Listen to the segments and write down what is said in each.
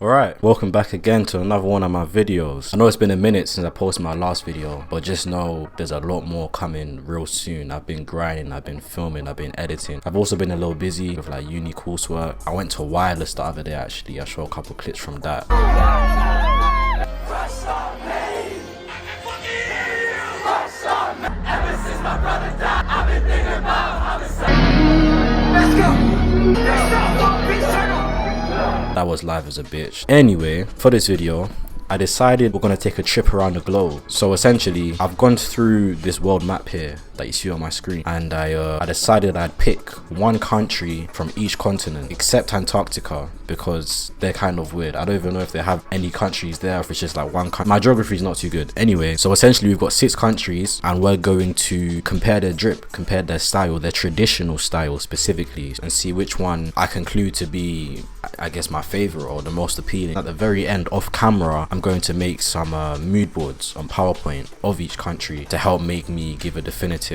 Alright, welcome back again to another one of my videos. I know it's been a minute since I posted my last video, but just know there's a lot more coming real soon. I've been grinding, I've been filming, I've been editing. I've also been a little busy with like uni coursework. I went to Wireless the other day actually. I showed a couple clips from that. That was live as a bitch. Anyway, for this video, I decided we're gonna take a trip around the globe. So essentially, I've gone through this world map here that you see on my screen, and I decided I'd pick one country from each continent except Antarctica, because they're kind of weird. I don't even know if they have any countries there, or if it's just like one country. My geography is not too good. Anyway, so essentially we've got 6 countries, and we're going to compare their drip, compare their style, their traditional style specifically, and see which one I conclude to be, I guess, my favorite or the most appealing. At the very end, off camera, I'm going to make some mood boards on PowerPoint of each country to help make me give a definitive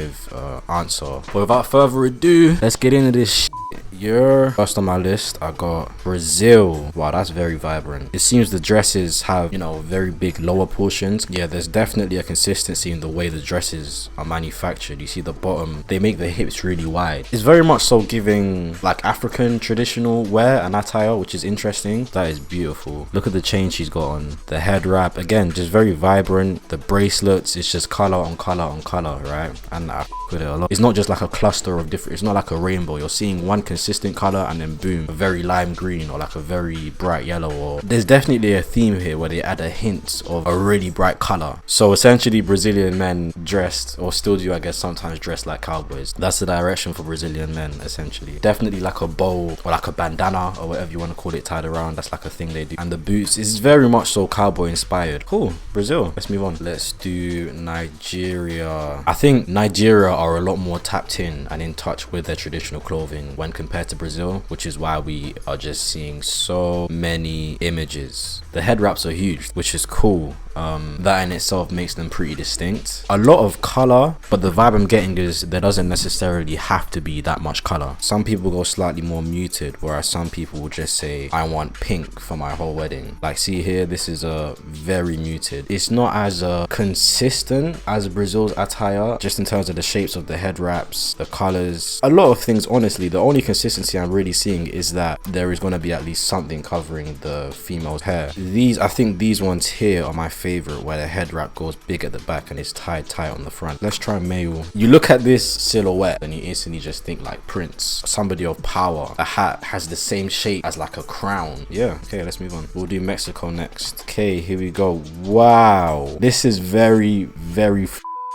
answer. But without further ado, let's get into this shit. Yeah, first on my list I got Brazil. Wow, that's very vibrant. It seems the dresses have, you know, very big lower portions. Yeah, there's definitely a consistency in the way the dresses are manufactured. You see the bottom, they make the hips really wide. It's very much so giving like African traditional wear and attire, which is interesting. That is beautiful. Look at the chain she's got on. The head wrap, again, just very vibrant. The bracelets, it's just color on color on color, right? And I with it a lot. It's not just like a cluster of different, it's not like a rainbow. You're seeing one consistent color and then boom, a very lime green or like a very bright yellow. Or there's definitely a theme here where they add a hint of a really bright color. So essentially Brazilian men dressed, or still do I guess sometimes dress like cowboys. That's the direction for Brazilian men essentially. Definitely like a bow or like a bandana or whatever you want to call it tied around. That's like a thing they do. And the boots is very much so cowboy inspired. Cool. Brazil. Let's move on. Let's do Nigeria. I think Nigeria are a lot more tapped in and in touch with their traditional clothing when compared to Brazil, which is why we are just seeing so many images. The head wraps are huge, which is cool. That in itself makes them pretty distinct. A lot of color, but the vibe I'm getting is there doesn't necessarily have to be that much color. Some people go slightly more muted, whereas some people will just say, I want pink for my whole wedding. Like see here, this is a very muted. It's not as consistent as Brazil's attire, just in terms of the shapes of the head wraps, the colors, a lot of things. Honestly, the only consistency I'm really seeing is that there is going to be at least something covering the female's hair. I think these ones here are my favorite, where the head wrap goes big at the back and it's tied tight on the front. Let's try male. You look at this silhouette and you instantly just think like Prince, somebody of power. The hat has the same shape as like a crown. Yeah, okay, let's move on. We'll do Mexico next. Okay, here we go. Wow, this is very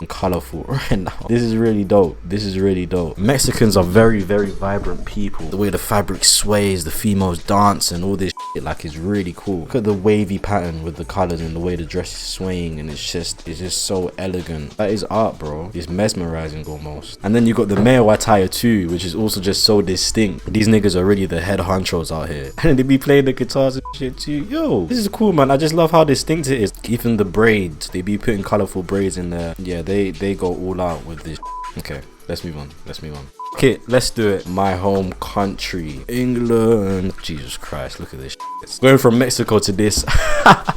colorful right now. This is really dope. This is really dope. Mexicans are very vibrant people. The way the fabric sways, the females dance and all this shit, like, it's really cool. Look at the wavy pattern with the colors and the way the dress is swaying, and it's just so elegant. That is art, bro. It's mesmerizing almost. And then you got the male attire too, which is also just so distinct. These niggas are really the head honchos out here, and they be playing the guitars and shit too. Yo, this is cool, man. I just love how distinct it is. Even the braids, they be putting colorful braids in there. Yeah, they go all out with this. Okay, let's move on. Okay, let's do it. My home country, England. Jesus Christ, look at this shit. Going from Mexico to this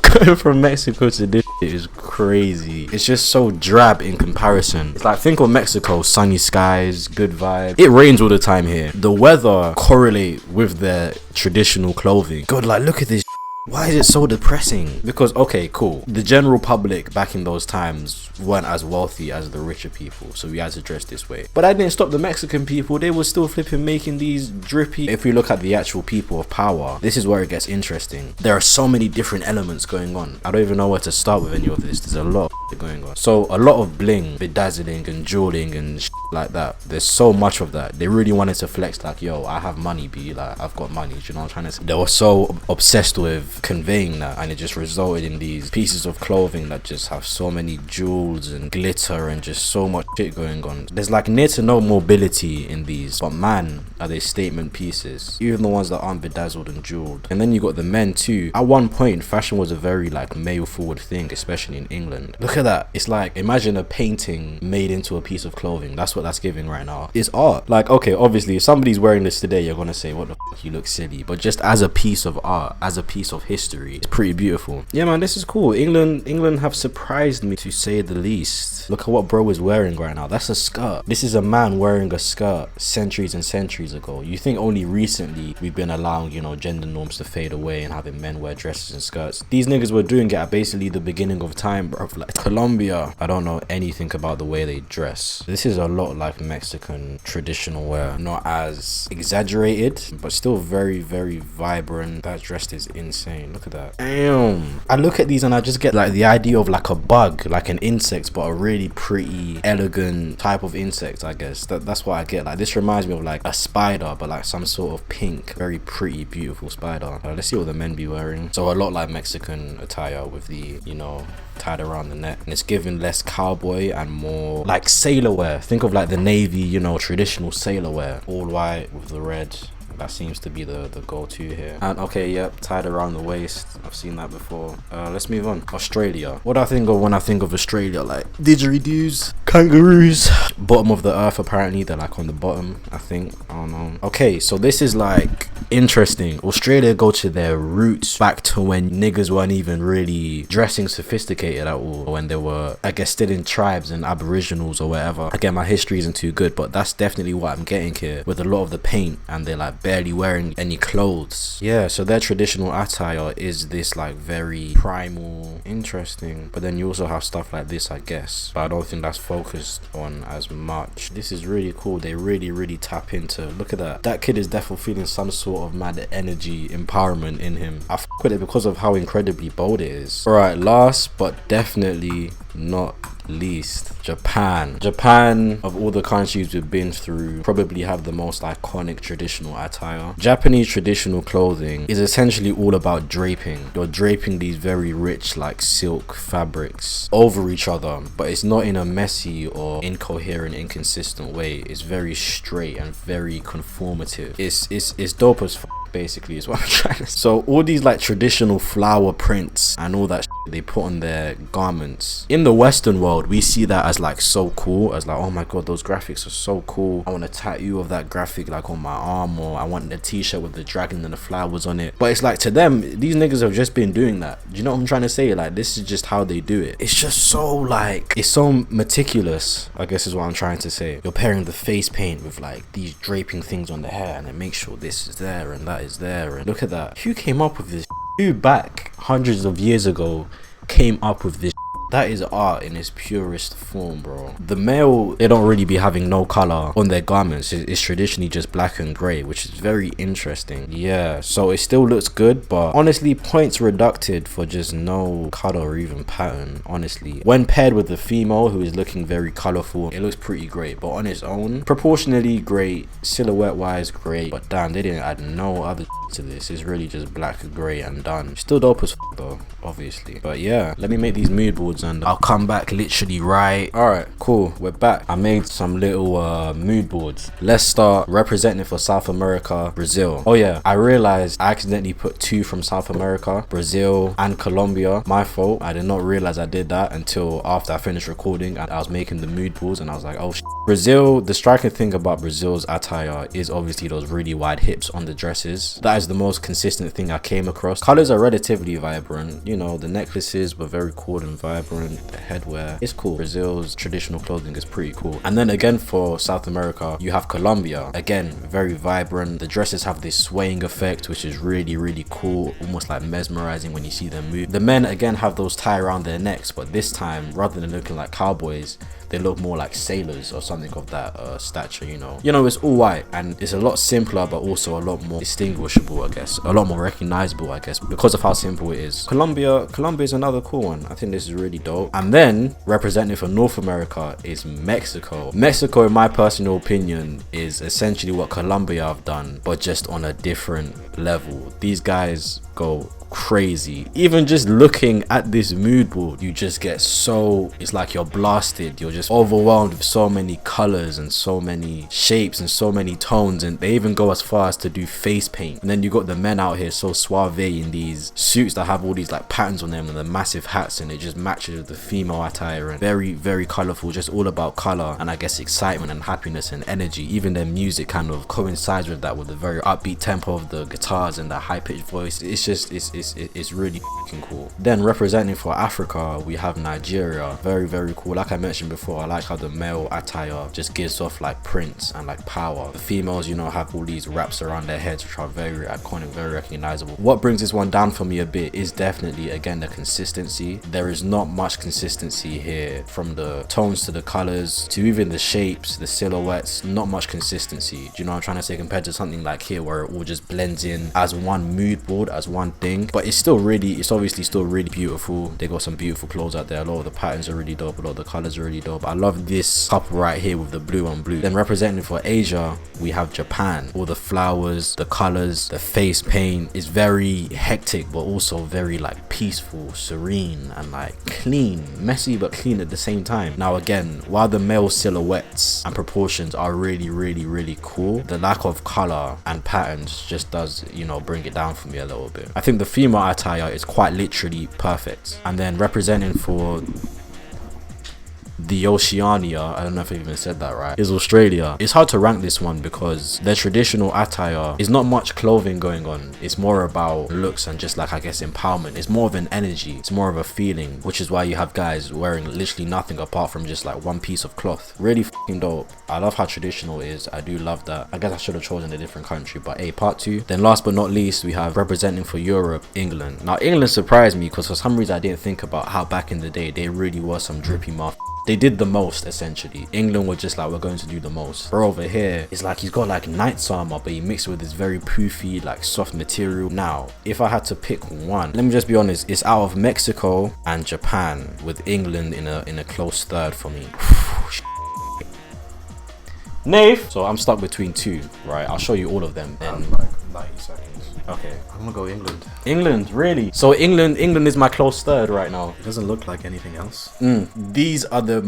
going from Mexico to this is crazy. It's just so drab in comparison. It's like, think of Mexico, sunny skies, good vibe. It rains all the time here. The weather correlate with their traditional clothing. God, like, look at this. Why is it so depressing? Because, okay, cool, the general public back in those times weren't as wealthy as the richer people, so we had to dress this way. But that didn't stop the Mexican people. They were still flipping making these drippy. If we look at the actual people of power, this is where it gets interesting. There are so many different elements going on. I don't even know where to start with any of this. There's a lot of going on. So a lot of bling, bedazzling and jeweling and like that. There's so much of that. They really wanted to flex like, yo, I have money, B, like, I've got money. Do you know what I'm trying to say? They were so obsessed with conveying that, and it just resulted in these pieces of clothing that just have so many jewels and glitter and just so much shit going on. There's like near to no mobility in these, but man, are they statement pieces, even the ones that aren't bedazzled and jeweled. And then you got the men too. At one point, fashion was a very like male forward thing, especially in England. Look at at that. It's like, imagine a painting made into a piece of clothing. That's what that's giving right now. It's art. Like, okay, obviously if somebody's wearing this today, you're gonna say, what the fuck, you look silly. But just as a piece of art, as a piece of history, it's pretty beautiful. Yeah, man, this is cool. England have surprised me, to say the least. Look at what bro is wearing right now. That's a skirt. This is a man wearing a skirt centuries and centuries ago. You think only recently we've been allowing, you know, gender norms to fade away and having men wear dresses and skirts. These niggas were doing it at basically the beginning of time, bro. Like Colombia, I don't know anything about the way they dress. This is a lot like Mexican traditional wear. Not as exaggerated, but still very, very vibrant. That dress is insane. Look at that. Damn. I look at these and I just get like the idea of like a bug, like an insect, but a really pretty, elegant type of insect, I guess. That's what I get. Like, this reminds me of like a spider, but like some sort of pink, very pretty, beautiful spider. Let's see what the men be wearing. So a lot like Mexican attire with the, you know, tied around the neck, and it's giving less cowboy and more like sailor wear. Think of like the navy, you know, traditional sailor wear, all white with the red. That seems to be the go-to here. And okay, yep, tied around the waist. I've seen that before. Let's move on. Australia. What do I think of when I think of Australia? Like didgeridoos, kangaroos, bottom of the earth. Apparently they're like on the bottom, I think. I don't know. Okay, so this is like interesting. Australia go to their roots back to when niggas weren't even really dressing sophisticated at all, when they were, I guess, still in tribes and aboriginals or whatever. Again, my history isn't too good, but that's definitely what I'm getting here, with a lot of the paint, and they're like barely wearing any clothes. Yeah, so their traditional attire is this like very primal, interesting. But then you also have stuff like this, I guess, but I don't think that's focused on as much. This is really cool. They really tap into, look at that kid is definitely feeling some sort of mad energy, empowerment in him. I f with it because of how incredibly bold it is. All right, last but definitely not least, Japan. Japan, of all the countries we've been through, probably have the most iconic traditional attire. Japanese traditional clothing is essentially all about draping. You're draping these very rich like silk fabrics over each other, but it's not in a messy or incoherent, inconsistent way. It's very straight and very conformative. It's dope as f, basically, is what I'm trying to say. So all these like traditional flower prints and all that they put on their garments, in the Western world we see that as like so cool, as like, oh my god, those graphics are so cool. I want a tattoo of that graphic like on my arm, or I want the t-shirt with the dragon and the flowers on it. But it's like, to them, these niggas have just been doing that. Do you know what I'm trying to say? Like, this is just how they do it. It's just so like, it's so meticulous, I guess is what I'm trying to say. You're pairing the face paint with like these draping things on the hair, and it makes sure this is there and that is there. And look at that. Who came up with this? Who back hundreds of years ago came up with this? That is art in its purest form, bro. The male, they don't really be having no color on their garments. It's traditionally just black and gray, which is very interesting. Yeah, so it still looks good, but honestly, points reducted for just no color or even pattern, honestly. When paired with the female, who is looking very colorful, it looks pretty great, but on its own, proportionally great, silhouette wise great, but damn, they didn't add no other to this. It's really just black and gray and done. Still dope as f though, obviously. But yeah, let me make these mood boards and I'll come back literally right. All right, cool, we're back. I made some little mood boards. Let's start representing for South America, Brazil. Oh yeah, I realized I accidentally put 2 from South America, Brazil and Colombia. My fault. I did not realize I did that until after I finished recording and I was making the mood boards, and I was like, oh shit. Brazil, the striking thing about Brazil's attire is obviously those really wide hips on the dresses. That is the most consistent thing I came across. Colors are relatively vibrant, you know, the necklaces were very cool and vibrant, the headwear is cool. Brazil's traditional clothing is pretty cool. And then again for South America, you have Colombia, again very vibrant. The dresses have this swaying effect, which is really cool, almost like mesmerizing when you see them move. The men again have those tie around their necks, but this time, rather than looking like cowboys, they look more like sailors or something of that stature, you know. It's all white and it's a lot simpler, but also a lot more distinguishable, I guess. A lot more recognizable, I guess, because of how simple it is. Colombia is another cool one. I think this is really dope. And then representing for North America is Mexico. Mexico, in my personal opinion, is essentially what Colombia have done, but just on a different level. These guys go crazy. Even just looking at this mood board, you just get so, it's like you're blasted. You're just overwhelmed with so many colors and so many shapes and so many tones, and they even go as far as to do face paint. And then you got the men out here so suave in these suits that have all these like patterns on them and the massive hats, and it just matches with the female attire, and very, very colorful, just all about color and I guess excitement and happiness and energy. Even their music kind of coincides with that, with the very upbeat tempo of the guitars and the high-pitched voice. It's just it's really fucking cool. Then representing for Africa, we have Nigeria. Very, very cool. Like I mentioned before, I like how the male attire just gives off like Prince and like power. The females, you know, have all these wraps around their heads which are very iconic, very recognizable. What brings this one down for me a bit is definitely, again, the consistency. There is not much consistency here, from the tones to the colors to even the shapes, the silhouettes. Not much consistency. Do you know what I'm trying to say? Compared to something like here where it all just blends in as one mood board, as one thing. But it's still really, it's obviously still really beautiful. They got some beautiful clothes out there. A lot of the patterns are really dope, a lot of the colors are really dope. I love this couple right here with the blue on blue. Then representing for Asia, we have Japan. All the flowers, the colors, the face paint is very hectic, but also very like peaceful, serene, and like clean. Messy but clean at the same time. Now again, while the male silhouettes and proportions are really, really, really cool, the lack of color and patterns just does, you know, bring it down for me a little bit. I think the female attire is quite literally perfect. And then representing for the Oceania, I don't know if I even said that right, is Australia. It's hard to rank this one because their traditional attire is not much clothing going on. It's more about looks and just like, I guess, empowerment. It's more of an energy, it's more of a feeling, which is why you have guys wearing literally nothing apart from just like one piece of cloth. Really fucking dope. I love how traditional it is. I do love that. I guess I should have chosen a different country, but hey, part 2. Then last but not least, we have representing for Europe, England. Now England surprised me because for some reason I didn't think about how back in the day they really were some drippy motherfuckers. They did the most, essentially. England were just like, we're going to do the most. Bro over here, it's like he's got like knight's armor, but he mixed it with this very poofy, like soft material. Now, if I had to pick one, let me just be honest, it's out of Mexico and Japan, with England in a close third for me. Nath. So I'm stuck between two, right? I'll show you all of them in like 90 seconds. Okay, I'm gonna go England. England, really? So England is my close third right now. It doesn't look like anything else. These are the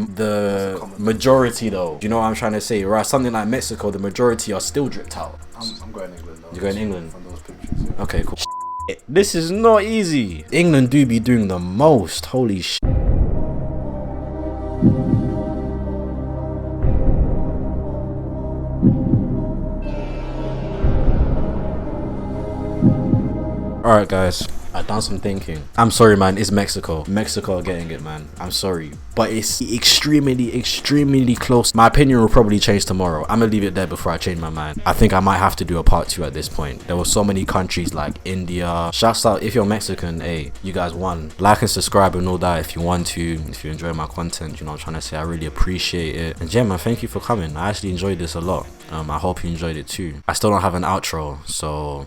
majority though. Do you know what I'm trying to say? Right, something like Mexico, the majority are still dripped out. I'm going England though. You're going England? From those pictures, yeah. Okay, cool. This is not easy. England do be doing the most. Holy shit. Alright guys, I've done some thinking. I'm sorry man, it's Mexico. Mexico are getting it, man. I'm sorry. But it's extremely close. My opinion will probably change tomorrow. I'm gonna leave it there before I change my mind. I think I might have to do a part 2 at this point. There were so many countries like India. Shouts out, if you're Mexican, hey, you guys won. Like and subscribe and all that if you want to. If you enjoy my content, you know what I'm trying to say. I really appreciate it. And yeah, man, thank you for coming. I actually enjoyed this a lot. I hope you enjoyed it too. I still don't have an outro, so...